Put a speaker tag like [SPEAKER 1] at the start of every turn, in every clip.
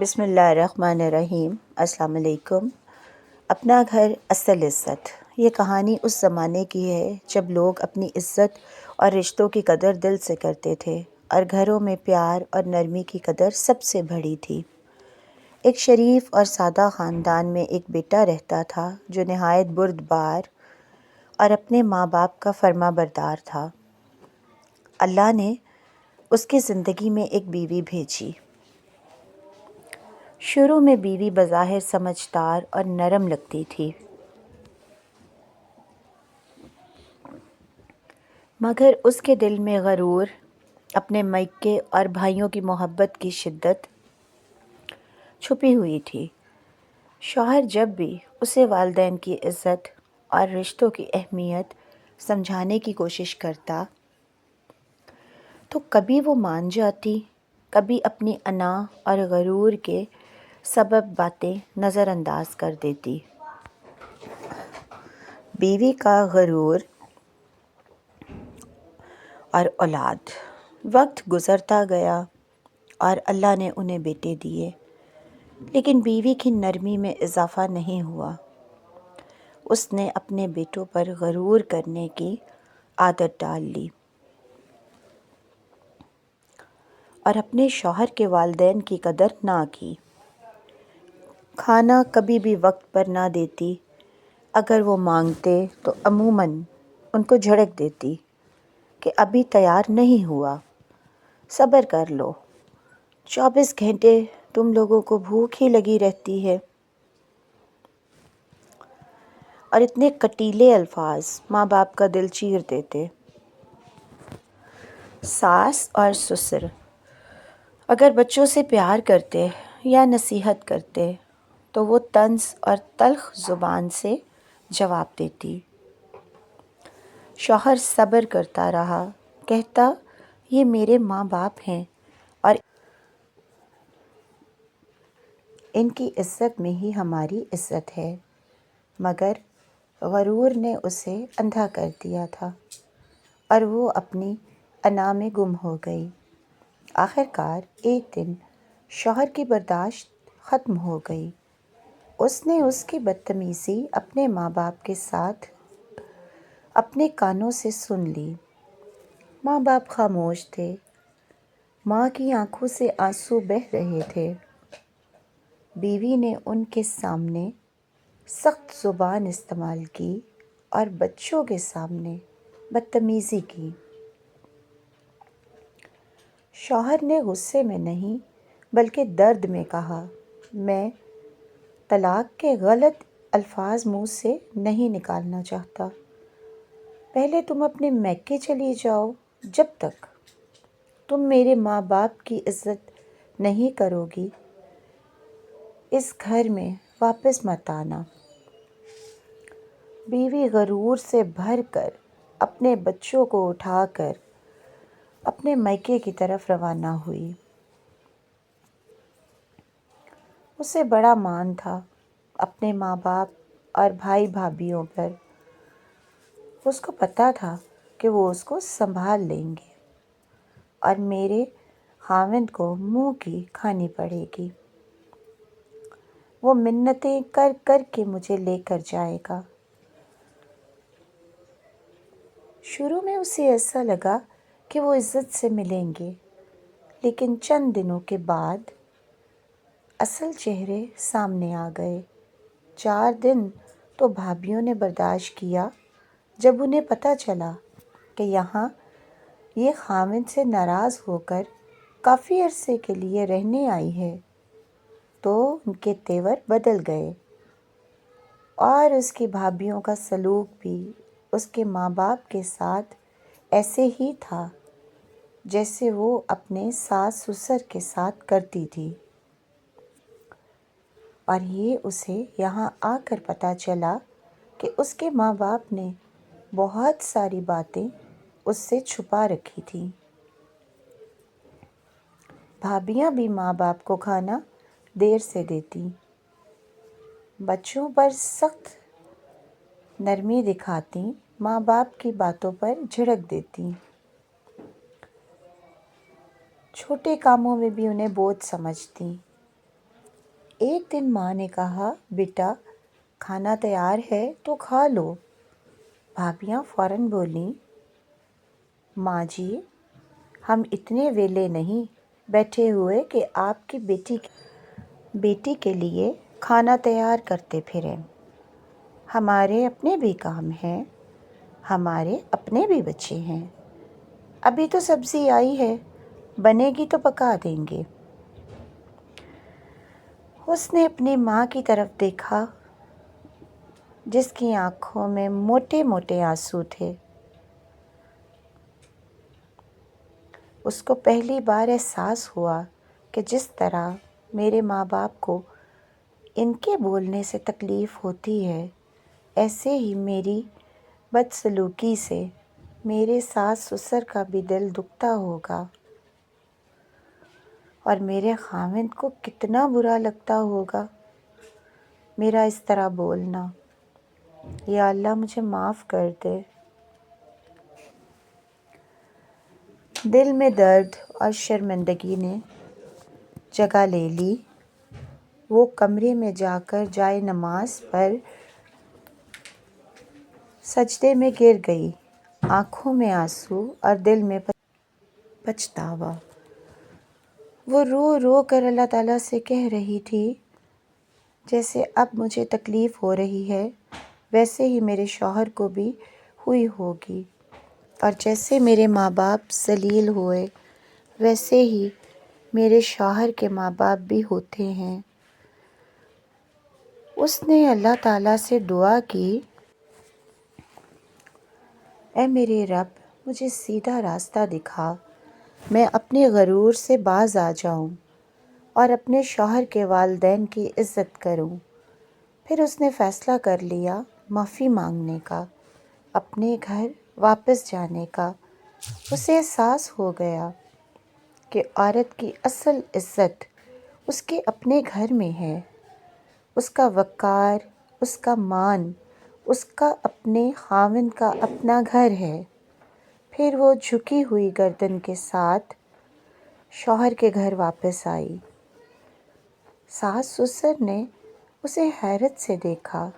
[SPEAKER 1] بسم اللہ الرحمن الرحیم۔ السلام علیکم۔ اپنا گھر اصل عزت۔ یہ کہانی اس زمانے کی ہے جب لوگ اپنی عزت اور رشتوں کی قدر دل سے کرتے تھے اور گھروں میں پیار اور نرمی کی قدر سب سے بڑی تھی۔ ایک شریف اور سادہ خاندان میں ایک بیٹا رہتا تھا جو نہایت بردبار اور اپنے ماں باپ کا فرما بردار تھا۔ اللہ نے اس کی زندگی میں ایک بیوی بھیجی۔ شروع میں بیوی بظاہر سمجھدار اور نرم لگتی تھی، مگر اس کے دل میں غرور، اپنے میکے اور بھائیوں کی محبت کی شدت چھپی ہوئی تھی۔ شوہر جب بھی اسے والدین کی عزت اور رشتوں کی اہمیت سمجھانے کی کوشش کرتا تو کبھی وہ مان جاتی، کبھی اپنی انا اور غرور کے سبب باتیں نظر انداز کر دیتی۔ بیوی کا غرور اور اولاد۔ وقت گزرتا گیا اور اللہ نے انہیں بیٹے دیے، لیکن بیوی کی نرمی میں اضافہ نہیں ہوا۔ اس نے اپنے بیٹوں پر غرور کرنے کی عادت ڈال لی اور اپنے شوہر کے والدین کی قدر نہ کی۔ کھانا کبھی بھی وقت پر نہ دیتی، اگر وہ مانگتے تو عموماً ان کو جھڑک دیتی کہ ابھی تیار نہیں ہوا، صبر کر لو، 24 گھنٹے تم لوگوں کو بھوک ہی لگی رہتی ہے۔ اور اتنے کٹیلے الفاظ ماں باپ کا دل چیر دیتے۔ ساس اور سسر اگر بچوں سے پیار کرتے یا نصیحت کرتے تو وہ طنز اور تلخ زبان سے جواب دیتی۔ شوہر صبر کرتا رہا، کہتا یہ میرے ماں باپ ہیں اور ان کی عزت میں ہی ہماری عزت ہے، مگر غرور نے اسے اندھا کر دیا تھا اور وہ اپنی انا میں گم ہو گئی۔ آخرکار ایک دن شوہر کی برداشت ختم ہو گئی۔ اس نے اس کی بدتمیزی اپنے ماں باپ کے ساتھ اپنے کانوں سے سن لی۔ ماں باپ خاموش تھے، ماں کی آنکھوں سے آنسو بہہ رہے تھے۔ بیوی نے ان کے سامنے سخت زبان استعمال کی اور بچوں کے سامنے بدتمیزی کی۔ شوہر نے غصے میں نہیں بلکہ درد میں کہا، میں طلاق کے غلط الفاظ منہ سے نہیں نکالنا چاہتا۔ پہلے تم اپنے میکے چلی جاؤ، جب تک تم میرے ماں باپ کی عزت نہیں کرو گی اس گھر میں واپس مت آنا۔ بیوی غرور سے بھر کر اپنے بچوں کو اٹھا کر اپنے میکے کی طرف روانہ ہوئی۔ اسے بڑا مان تھا اپنے ماں باپ اور بھائی بھابھیوں پر۔ اس کو پتہ تھا کہ وہ اس کو سنبھال لیں گے اور میرے خاوند کو منہ کی کھانی پڑے گی۔ وہ منتیں کر کر کے مجھے لے کر جائے گا۔ شروع میں اسے ایسا لگا کہ وہ عزت سے ملیں گے، لیکن چند دنوں کے بعد اصل چہرے سامنے آ گئے۔ 4 دن تو بھابھیوں نے برداشت کیا۔ جب انہیں پتہ چلا کہ یہاں یہ خاوند سے ناراض ہو کر کافی عرصے کے لیے رہنے آئی ہے تو ان کے تیور بدل گئے اور اس کی بھابھیوں کا سلوک بھی اس کے ماں باپ کے ساتھ ایسے ہی تھا جیسے وہ اپنے ساس سسر کے ساتھ کرتی تھی۔ اور یہ اسے یہاں آ کر پتہ چلا کہ اس کے ماں باپ نے بہت ساری باتیں اس سے چھپا رکھی تھیں۔ بھابھیاں بھی ماں باپ کو کھانا دیر سے دیتی، بچوں پر سخت نرمی دکھاتی، ماں باپ کی باتوں پر جھڑک دیتی، چھوٹے کاموں میں بھی انہیں بوجھ سمجھتی۔ ایک دن ماں نے کہا، بیٹا کھانا تیار ہے تو کھا لو۔ بھابیاں فوراً بولیں، ماں جی ہم اتنے ویلے نہیں بیٹھے ہوئے کہ آپ کی بیٹی کے لیے کھانا تیار کرتے پھریں۔ ہمارے اپنے بھی کام ہیں، ہمارے اپنے بھی بچے ہیں۔ ابھی تو سبزی آئی ہے، بنے گی تو پکا دیں گے۔ اس نے اپنی ماں کی طرف دیکھا جس کی آنکھوں میں موٹے موٹے آنسو تھے۔ اس کو پہلی بار احساس ہوا کہ جس طرح میرے ماں باپ کو ان کے بولنے سے تکلیف ہوتی ہے، ایسے ہی میری بدسلوکی سے میرے ساس سسر کا بھی دل دکھتا ہوگا اور میرے خاوند کو کتنا برا لگتا ہوگا میرا اس طرح بولنا۔ یا اللہ مجھے معاف کر دے۔ دل میں درد اور شرمندگی نے جگہ لے لی۔ وہ کمرے میں جا کر جائے نماز پر سجدے میں گر گئی، آنکھوں میں آنسو اور دل میں پچھتاوا۔ وہ رو رو کر اللہ تعالیٰ سے کہہ رہی تھی، جیسے اب مجھے تکلیف ہو رہی ہے ویسے ہی میرے شوہر کو بھی ہوئی ہوگی، اور جیسے میرے ماں باپ ذلیل ہوئے ویسے ہی میرے شوہر کے ماں باپ بھی ہوتے ہیں۔ اس نے اللہ تعالیٰ سے دعا کی، اے میرے رب مجھے سیدھا راستہ دکھا، میں اپنے غرور سے باز آ جاؤں اور اپنے شوہر کے والدین کی عزت کروں۔ پھر اس نے فیصلہ کر لیا معافی مانگنے کا، اپنے گھر واپس جانے کا۔ اسے احساس ہو گیا کہ عورت کی اصل عزت اس کے اپنے گھر میں ہے، اس کا وقار، اس کا مان، اس کا اپنے خاوند کا اپنا گھر ہے۔ پھر وہ جھکی ہوئی گردن کے ساتھ شوہر کے گھر واپس آئی۔ ساس سسر نے اسے حیرت سے دیکھا۔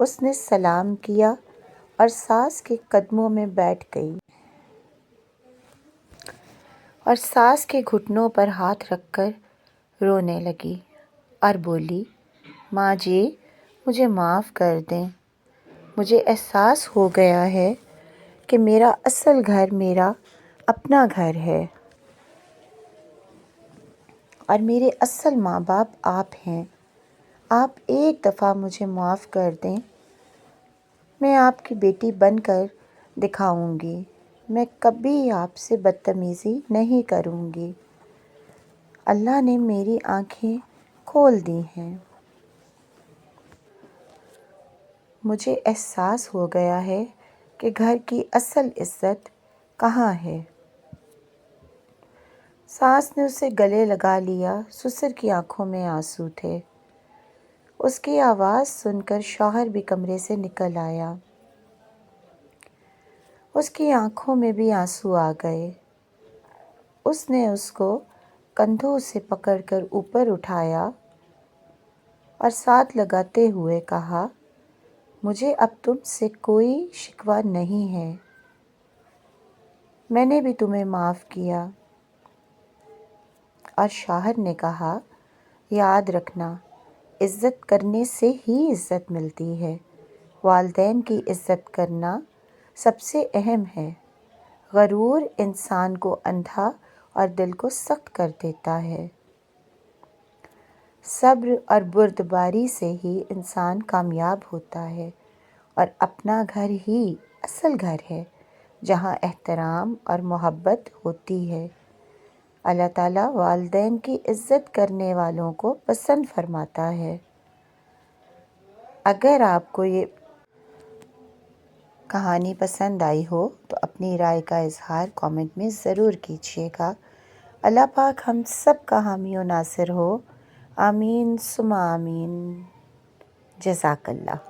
[SPEAKER 1] اس نے سلام کیا اور ساس کے قدموں میں بیٹھ گئی اور ساس کے گھٹنوں پر ہاتھ رکھ کر رونے لگی اور بولی، ماں جی مجھے معاف کر دیں، مجھے احساس ہو گیا ہے کہ میرا اصل گھر میرا اپنا گھر ہے اور میرے اصل ماں باپ آپ ہیں۔ آپ ایک دفعہ مجھے معاف کر دیں، میں آپ کی بیٹی بن کر دکھاؤں گی، میں کبھی آپ سے بدتمیزی نہیں کروں گی۔ اللہ نے میری آنکھیں کھول دی ہیں، مجھے احساس ہو گیا ہے کہ گھر کی اصل عزت کہاں ہے۔ ساس نے اسے گلے لگا لیا، سسر کی آنکھوں میں آنسو تھے۔ اس کی آواز سن کر شوہر بھی کمرے سے نکل آیا۔ اس کی آنکھوں میں بھی آنسو آ گئے۔ اس نے اس کو کندھوں سے پکڑ کر اوپر اٹھایا اور ساتھ لگاتے ہوئے کہا، مجھے اب تم سے کوئی شکوہ نہیں ہے، میں نے بھی تمہیں معاف کیا۔ اور شوہر نے کہا، یاد رکھنا عزت کرنے سے ہی عزت ملتی ہے، والدین کی عزت کرنا سب سے اہم ہے۔ غرور انسان کو اندھا اور دل کو سخت کر دیتا ہے۔ صبر اور بردباری سے ہی انسان کامیاب ہوتا ہے اور اپنا گھر ہی اصل گھر ہے جہاں احترام اور محبت ہوتی ہے۔ اللہ تعالیٰ والدین کی عزت کرنے والوں کو پسند فرماتا ہے۔ اگر آپ کو یہ کہانی پسند آئی ہو تو اپنی رائے کا اظہار کامنٹ میں ضرور کیجیے گا۔ اللہ پاک ہم سب کا حامی و ناصر ہو، آمین ثم آمین۔ جزاک اللہ۔